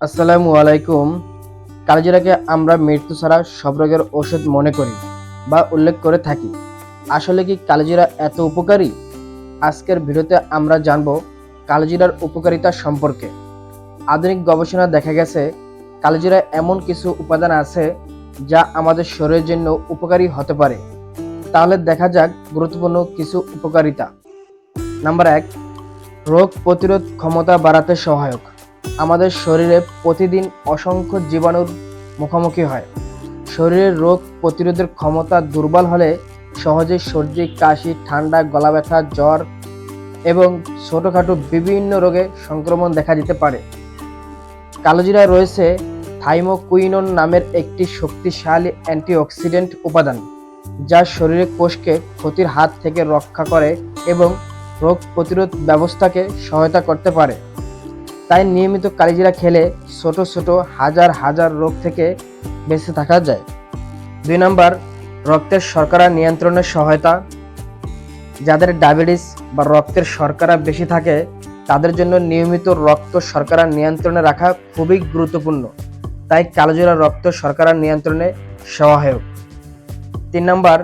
আসসালামু আলাইকুম। কালজিরাকে আমরা মৃত্যু ছাড়া সব রোগের ঔষধ মনে করি বা উল্লেখ করে থাকি। আসলে কি কালজিরা এত উপকারী? আজকের ভিডিওতে আমরা জানব কালজিরার উপকারিতা সম্পর্কে। আধুনিক গবেষণা দেখা গেছে কালজিরায় এমন কিছু উপাদান আছে যা আমাদের শরীরের জন্য উপকারী হতে পারে। তাহলে দেখা যাক গুরুত্বপূর্ণ কিছু উপকারিতা। নাম্বার 1, রোগ প্রতিরোধ ক্ষমতা বাড়াতে সহায়ক। আমাদের শরীরে প্রতিদিন অসংখ্য জীবাণুর মুখোমুখি হয়। শরীরের রোগ প্রতিরোধের ক্ষমতা দুর্বল হলে সহজে সর্দি, কাশি, ঠান্ডা, গলা ব্যথা, জ্বর এবং ছোটখাটো বিভিন্ন রোগে সংক্রমণ দেখা দিতে পারে। কালোজিরায় রয়েছে থাইমোকুইনোন নামের একটি শক্তিশালী অ্যান্টিঅক্সিডেন্ট উপাদান, যা শরীরের কোষকে ক্ষতির হাত থেকে রক্ষা করে এবং রোগ প্রতিরোধ ব্যবস্থাকে সহায়তা করতে পারে। তাই নিয়মিত কালিজিরা খেলে ছোট ছোট হাজার হাজার রোগ থেকে বেঁচে থাকা যায়। 2 নম্বর, রক্তের শর্করা নিয়ন্ত্রণের সহায়তা। যাদের ডায়াবেটিস বা রক্তের শর্করা বেশি থাকে তাদের জন্য নিয়মিত রক্ত শর্করা নিয়ন্ত্রণে রাখা খুবই গুরুত্বপূর্ণ। তাই কালোজিরা রক্ত শর্করা নিয়ন্ত্রণে সহায়ক। 3 নম্বর,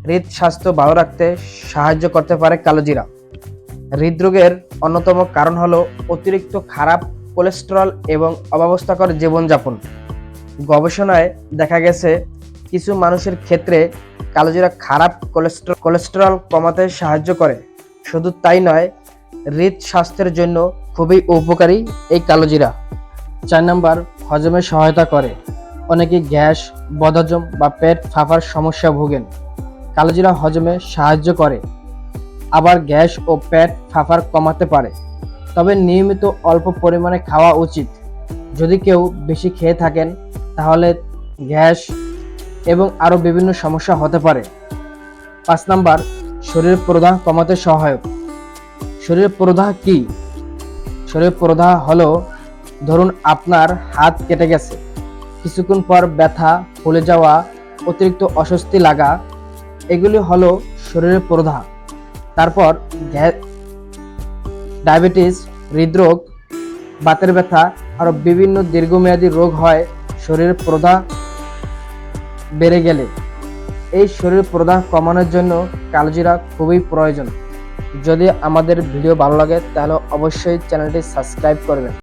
হৃদ স্বাস্থ্য ভালো রাখতে সাহায্য করতে পারে কালোজিরা। হৃদরোগের অন্যতম কারণ হলো অতিরিক্ত খারাপ কোলেস্টেরল এবং অব্যবস্থাকর জীবনযাপন। গবেষণায় দেখা গেছে কিছু মানুষের ক্ষেত্রে কালোজিরা খারাপ কোলেস্টেরল কমাতে সাহায্য করে। শুধু তাই নয়, হৃদ স্বাস্থ্যের জন্য খুবই উপকারী এই কালোজিরা। 4 নম্বর, হজমে সহায়তা করে। অনেকে গ্যাস, বদহজম বা পেট ফাঁপার সমস্যা ভোগেন। কালোজিরা হজমে সাহায্য করে, আবার গ্যাস ও পেট ফাঁপার কমাতে পারে। তবে নিয়মিত অল্প পরিমাণে খাওয়া উচিত। যদি কেউ বেশি খেয়ে থাকেন তাহলে গ্যাস এবং আরও বিভিন্ন সমস্যা হতে পারে। 5 নম্বর, শরীর প্রদাহ কমাতে সহায়ক। শরীর প্রদাহ কি? শরীর প্রদাহ হলো, ধরুন আপনার হাত কেটে গেছে, কিছুক্ষণ পর ব্যথা, ফুলে যাওয়া, অতিরিক্ত অস্বস্তি লাগা, এগুলি হলো শরীরের প্রদাহ। তারপর ডায়াবেটিস, হৃদরোগ, বাতের ব্যথা আরও বিভিন্ন দীর্ঘমেয়াদী রোগ হয় শরীরের প্রদাহ বেড়ে গেলে। এই শরীর প্রদাহ কমানোর জন্য কালোজিরা খুবই প্রয়োজন। যদি আমাদের ভিডিও ভালো লাগে তাহলে অবশ্যই চ্যানেলটি সাবস্ক্রাইব করবেন।